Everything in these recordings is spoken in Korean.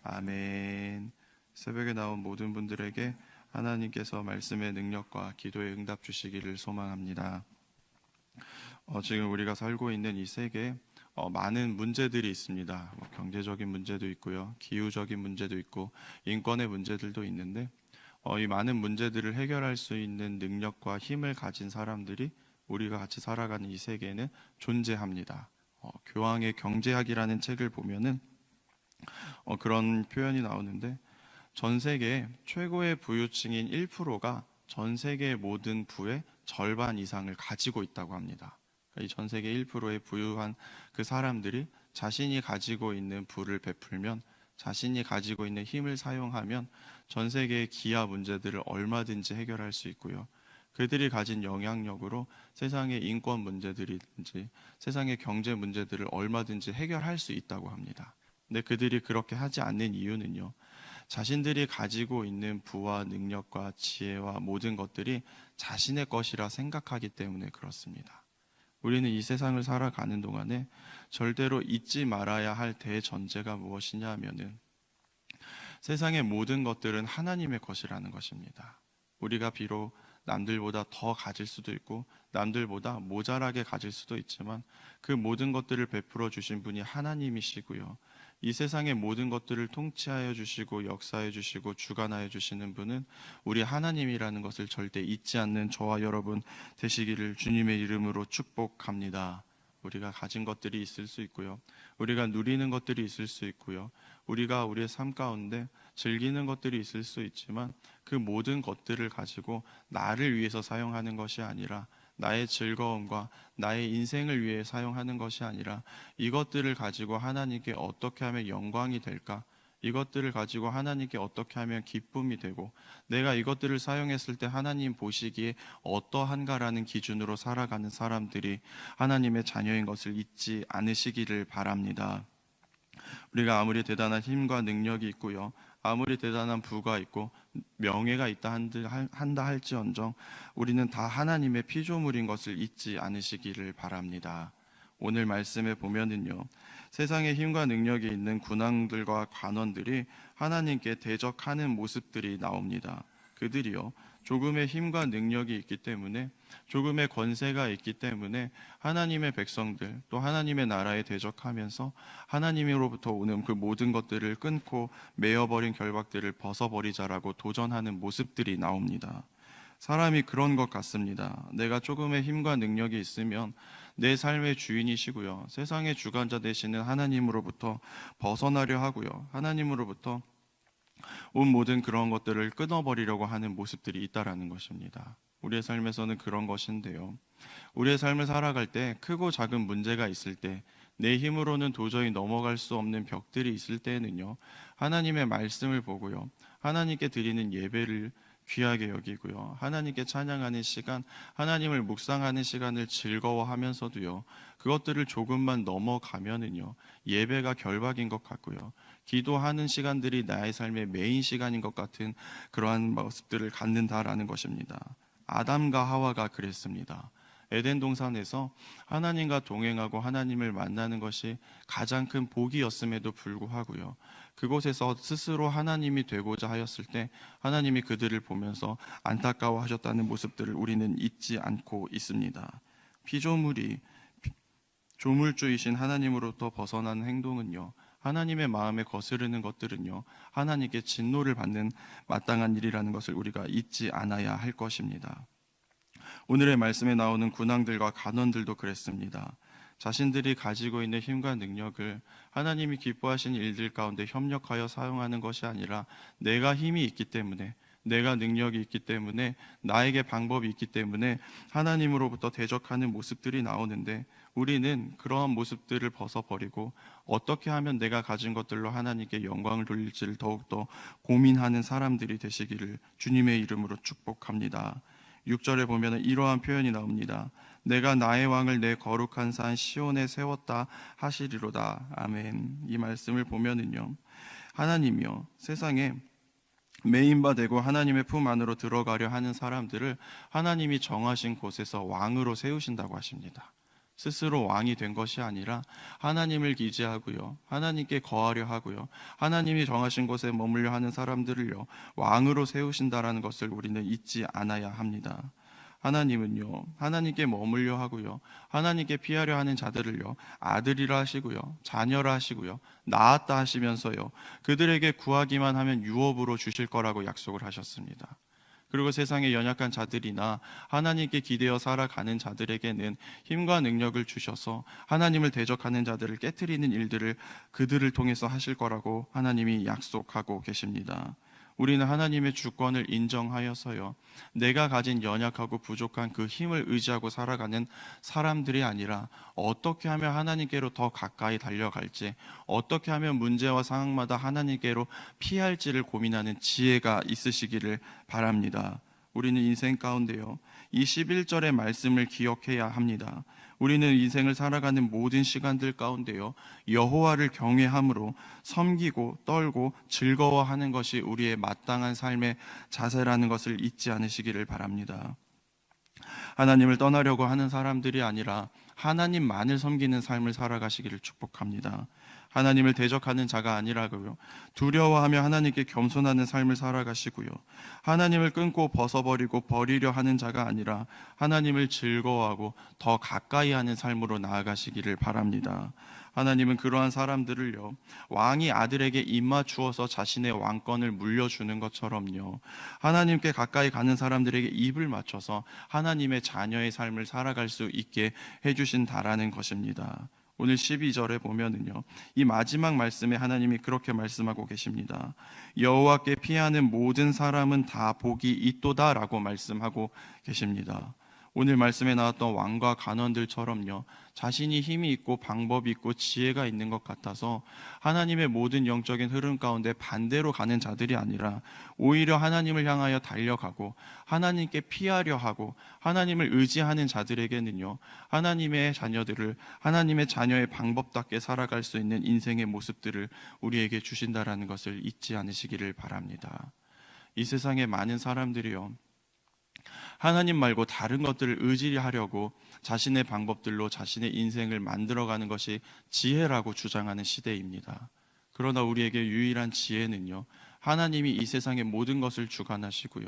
아멘. 새벽에 나온 모든 분들에게 하나님께서 말씀의 능력과 기도의 응답 주시기를 소망합니다. 지금 우리가 살고 있는 이 세계에 많은 문제들이 있습니다. 경제적인 문제도 있고요, 기후적인 문제도 있고, 인권의 문제들도 있는데, 이 많은 문제들을 해결할 수 있는 능력과 힘을 가진 사람들이 우리가 같이 살아가는 이 세계에는 존재합니다. 교황의 경제학이라는 책을 보면은 그런 표현이 나오는데, 전 세계 최고의 부유층인 1%가 전 세계의 모든 부의 절반 이상을 가지고 있다고 합니다. 이 전 세계 1%의 부유한 그 사람들이 자신이 가지고 있는 부를 베풀면, 자신이 가지고 있는 힘을 사용하면 전 세계의 기아 문제들을 얼마든지 해결할 수 있고요, 그들이 가진 영향력으로 세상의 인권 문제들이든지 세상의 경제 문제들을 얼마든지 해결할 수 있다고 합니다. 근데 그들이 그렇게 하지 않는 이유는요, 자신들이 가지고 있는 부와 능력과 지혜와 모든 것들이 자신의 것이라 생각하기 때문에 그렇습니다. 우리는 이 세상을 살아가는 동안에 절대로 잊지 말아야 할 대전제가 무엇이냐 하면은, 세상의 모든 것들은 하나님의 것이라는 것입니다. 우리가 비록 남들보다 더 가질 수도 있고 남들보다 모자라게 가질 수도 있지만, 그 모든 것들을 베풀어 주신 분이 하나님이시고요, 이 세상의 모든 것들을 통치하여 주시고 역사해 주시고 주관하여 주시는 분은 우리 하나님이라는 것을 절대 잊지 않는 저와 여러분 되시기를 주님의 이름으로 축복합니다. 우리가 가진 것들이 있을 수 있고요, 우리가 누리는 것들이 있을 수 있고요, 우리가 우리의 삶 가운데 즐기는 것들이 있을 수 있지만, 그 모든 것들을 가지고 나를 위해서 사용하는 것이 아니라, 나의 즐거움과 나의 인생을 위해 사용하는 것이 아니라, 이것들을 가지고 하나님께 어떻게 하면 영광이 될까? 이것들을 가지고 하나님께 어떻게 하면 기쁨이 되고, 내가 이것들을 사용했을 때 하나님 보시기에 어떠한가라는 기준으로 살아가는 사람들이 하나님의 자녀인 것을 잊지 않으시기를 바랍니다. 우리가 아무리 대단한 힘과 능력이 있고요, 아무리 대단한 부가 있고 명예가 있다 한다 할지언정, 우리는 다 하나님의 피조물인 것을 잊지 않으시기를 바랍니다. 오늘 말씀에 보면은요, 세상에 힘과 능력이 있는 군왕들과 관원들이 하나님께 대적하는 모습들이 나옵니다. 그들이요, 조금의 힘과 능력이 있기 때문에, 조금의 권세가 있기 때문에 하나님의 백성들, 또 하나님의 나라에 대적하면서 하나님으로부터 오는 그 모든 것들을 끊고 메어버린 결박들을 벗어버리자라고 도전하는 모습들이 나옵니다. 사람이 그런 것 같습니다. 내가 조금의 힘과 능력이 있으면 내 삶의 주인이시고요, 세상의 주관자 되시는 하나님으로부터 벗어나려 하고요, 하나님으로부터 온 모든 그런 것들을 끊어버리려고 하는 모습들이 있다라는 것입니다. 우리의 삶에서는 그런 것인데요, 우리의 삶을 살아갈 때 크고 작은 문제가 있을 때, 내 힘으로는 도저히 넘어갈 수 없는 벽들이 있을 때에는요, 하나님의 말씀을 보고요, 하나님께 드리는 예배를 귀하게 여기고요, 하나님께 찬양하는 시간, 하나님을 묵상하는 시간을 즐거워하면서도요, 그것들을 조금만 넘어가면은요, 예배가 결박인 것 같고요, 기도하는 시간들이 나의 삶의 메인 시간인 것 같은 그러한 모습들을 갖는다라는 것입니다. 아담과 하와가 그랬습니다. 에덴 동산에서 하나님과 동행하고 하나님을 만나는 것이 가장 큰 복이었음에도 불구하고요, 그곳에서 스스로 하나님이 되고자 하였을 때 하나님이 그들을 보면서 안타까워하셨다는 모습들을 우리는 잊지 않고 있습니다. 피조물이 조물주이신 하나님으로부터 벗어나는 행동은요, 하나님의 마음에 거스르는 것들은요, 하나님께 진노를 받는 마땅한 일이라는 것을 우리가 잊지 않아야 할 것입니다. 오늘의 말씀에 나오는 군왕들과 간원들도 그랬습니다. 자신들이 가지고 있는 힘과 능력을 하나님이 기뻐하시는 일들 가운데 협력하여 사용하는 것이 아니라, 내가 힘이 있기 때문에, 내가 능력이 있기 때문에, 나에게 방법이 있기 때문에 하나님으로부터 대적하는 모습들이 나오는데, 우리는 그러한 모습들을 벗어버리고 어떻게 하면 내가 가진 것들로 하나님께 영광을 돌릴지를 더욱더 고민하는 사람들이 되시기를 주님의 이름으로 축복합니다. 6절에 보면 이러한 표현이 나옵니다. 내가 나의 왕을 내 거룩한 산 시온에 세웠다 하시리로다. 아멘. 이 말씀을 보면은요, 하나님이요, 세상에 메인바 되고 하나님의 품 안으로 들어가려 하는 사람들을 하나님이 정하신 곳에서 왕으로 세우신다고 하십니다. 스스로 왕이 된 것이 아니라 하나님을 기지하고요, 하나님께 거하려 하고요, 하나님이 정하신 곳에 머물려 하는 사람들을요 왕으로 세우신다라는 것을 우리는 잊지 않아야 합니다. 하나님은요, 하나님께 머물려 하고요, 하나님께 피하려 하는 자들을요 아들이라 하시고요, 자녀라 하시고요, 낳았다 하시면서요 그들에게 구하기만 하면 유업으로 주실 거라고 약속을 하셨습니다. 그리고 세상의 연약한 자들이나 하나님께 기대어 살아가는 자들에게는 힘과 능력을 주셔서 하나님을 대적하는 자들을 깨트리는 일들을 그들을 통해서 하실 거라고 하나님이 약속하고 계십니다. 우리는 하나님의 주권을 인정하여서요, 내가 가진 연약하고 부족한 그 힘을 의지하고 살아가는 사람들이 아니라 어떻게 하면 하나님께로 더 가까이 달려갈지, 어떻게 하면 문제와 상황마다 하나님께로 피할지를 고민하는 지혜가 있으시기를 바랍니다. 우리는 인생 가운데요, 이 11절의 말씀을 기억해야 합니다. 우리는 인생을 살아가는 모든 시간들 가운데요, 여호와를 경외함으로 섬기고 떨고 즐거워하는 것이 우리의 마땅한 삶의 자세라는 것을 잊지 않으시기를 바랍니다. 하나님을 떠나려고 하는 사람들이 아니라 하나님만을 섬기는 삶을 살아가시기를 축복합니다. 하나님을 대적하는 자가 아니라고요, 두려워하며 하나님께 겸손하는 삶을 살아가시고요, 하나님을 끊고 벗어버리고 버리려 하는 자가 아니라 하나님을 즐거워하고 더 가까이 하는 삶으로 나아가시기를 바랍니다. 하나님은 그러한 사람들을요, 왕이 아들에게 입맞추어서 자신의 왕권을 물려주는 것처럼요, 하나님께 가까이 가는 사람들에게 입을 맞춰서 하나님의 자녀의 삶을 살아갈 수 있게 해주신다라는 것입니다. 오늘 12절에 보면은요, 이 마지막 말씀에 하나님이 그렇게 말씀하고 계십니다. 여호와께 피하는 모든 사람은 다 복이 있도다라고 말씀하고 계십니다. 오늘 말씀에 나왔던 왕과 간원들처럼요, 자신이 힘이 있고 방법이 있고 지혜가 있는 것 같아서 하나님의 모든 영적인 흐름 가운데 반대로 가는 자들이 아니라 오히려 하나님을 향하여 달려가고 하나님께 피하려 하고 하나님을 의지하는 자들에게는요, 하나님의 자녀들을 하나님의 자녀의 방법답게 살아갈 수 있는 인생의 모습들을 우리에게 주신다라는 것을 잊지 않으시기를 바랍니다. 이 세상에 많은 사람들이요, 하나님 말고 다른 것들을 의지하려고 자신의 방법들로 자신의 인생을 만들어가는 것이 지혜라고 주장하는 시대입니다. 그러나 우리에게 유일한 지혜는요, 하나님이 이 세상의 모든 것을 주관하시고요,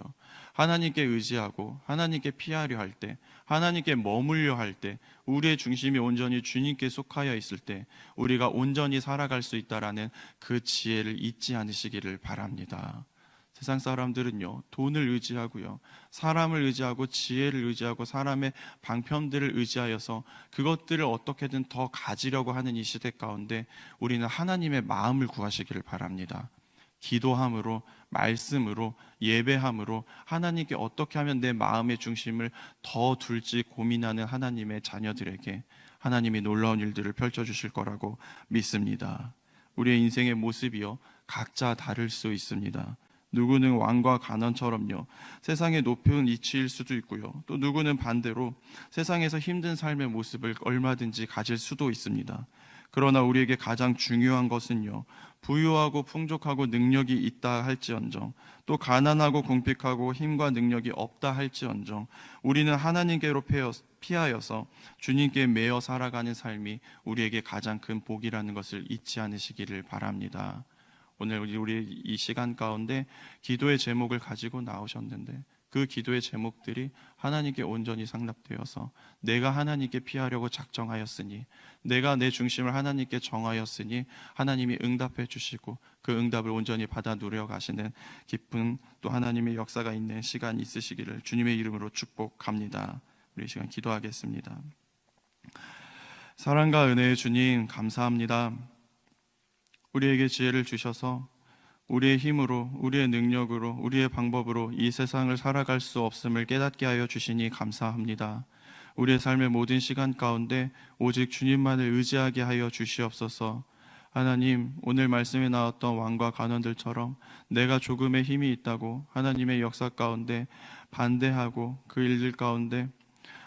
하나님께 의지하고 하나님께 피하려 할 때, 하나님께 머물려 할 때, 우리의 중심이 온전히 주님께 속하여 있을 때 우리가 온전히 살아갈 수 있다라는 그 지혜를 잊지 않으시기를 바랍니다. 세상 사람들은요, 돈을 의지하고요, 사람을 의지하고 지혜를 의지하고 사람의 방편들을 의지하여서 그것들을 어떻게든 더 가지려고 하는 이 시대 가운데 우리는 하나님의 마음을 구하시기를 바랍니다. 기도함으로, 말씀으로, 예배함으로 하나님께 어떻게 하면 내 마음의 중심을 더 둘지 고민하는 하나님의 자녀들에게 하나님이 놀라운 일들을 펼쳐주실 거라고 믿습니다. 우리의 인생의 모습이요, 각자 다를 수 있습니다. 누구는 왕과 간원처럼요, 세상의 높은 이치일 수도 있고요, 또 누구는 반대로 세상에서 힘든 삶의 모습을 얼마든지 가질 수도 있습니다. 그러나 우리에게 가장 중요한 것은요, 부유하고 풍족하고 능력이 있다 할지언정, 또 가난하고 궁핍하고 힘과 능력이 없다 할지언정, 우리는 하나님께로 피하여서 주님께 매어 살아가는 삶이 우리에게 가장 큰 복이라는 것을 잊지 않으시기를 바랍니다. 오늘 우리 이 시간 가운데 기도의 제목을 가지고 나오셨는데 그 기도의 제목들이 하나님께 온전히 상납되어서 내가 하나님께 피하려고 작정하였으니, 내가 내 중심을 하나님께 정하였으니 하나님이 응답해 주시고 그 응답을 온전히 받아 누려 가시는 기쁜 또 하나님의 역사가 있는 시간이 있으시기를 주님의 이름으로 축복합니다. 우리 이 시간 기도하겠습니다. 사랑과 은혜의 주님, 감사합니다. 우리에게 지혜를 주셔서 우리의 힘으로, 우리의 능력으로, 우리의 방법으로 이 세상을 살아갈 수 없음을 깨닫게 하여 주시니 감사합니다. 우리의 삶의 모든 시간 가운데 오직 주님만을 의지하게 하여 주시옵소서. 하나님, 오늘 말씀에 나왔던 왕과 간원들처럼 내가 조금의 힘이 있다고 하나님의 역사 가운데 반대하고 그 일들 가운데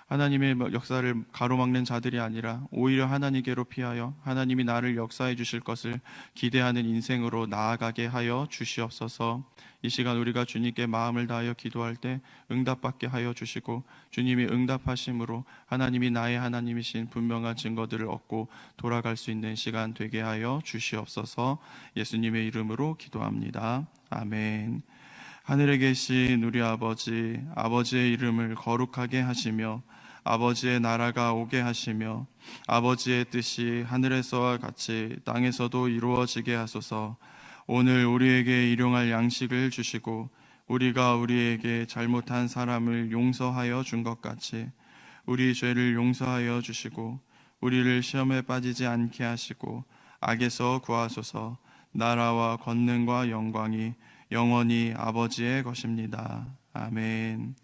하나님의 역사를 가로막는 자들이 아니라 오히려 하나님께로 피하여 하나님이 나를 역사해 주실 것을 기대하는 인생으로 나아가게 하여 주시옵소서. 이 시간 우리가 주님께 마음을 다하여 기도할 때 응답받게 하여 주시고, 주님이 응답하심으로 하나님이 나의 하나님이신 분명한 증거들을 얻고 돌아갈 수 있는 시간 되게 하여 주시옵소서. 예수님의 이름으로 기도합니다. 아멘. 하늘에 계신 우리 아버지, 아버지의 이름을 거룩하게 하시며 아버지의 나라가 오게 하시며 아버지의 뜻이 하늘에서와 같이 땅에서도 이루어지게 하소서. 오늘 우리에게 일용할 양식을 주시고 우리가 우리에게 잘못한 사람을 용서하여 준 것 같이 우리 죄를 용서하여 주시고 우리를 시험에 빠지지 않게 하시고 악에서 구하소서. 나라와 권능과 영광이 영원히 아버지의 것입니다. 아멘.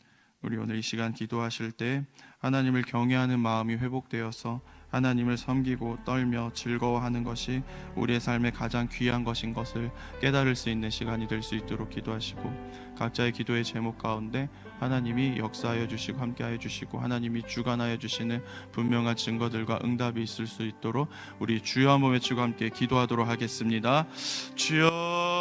우리 오늘 이 시간 기도하실 때 하나님을 경외하는 마음이 회복되어서 하나님을 섬기고 떨며 즐거워하는 것이 우리의 삶의 가장 귀한 것인 것을 깨달을 수 있는 시간이 될 수 있도록 기도하시고, 각자의 기도의 제목 가운데 하나님이 역사하여 주시고 함께하여 주시고 하나님이 주관하여 주시는 분명한 증거들과 응답이 있을 수 있도록 우리 주여 한번 외치고 함께 기도하도록 하겠습니다. 주여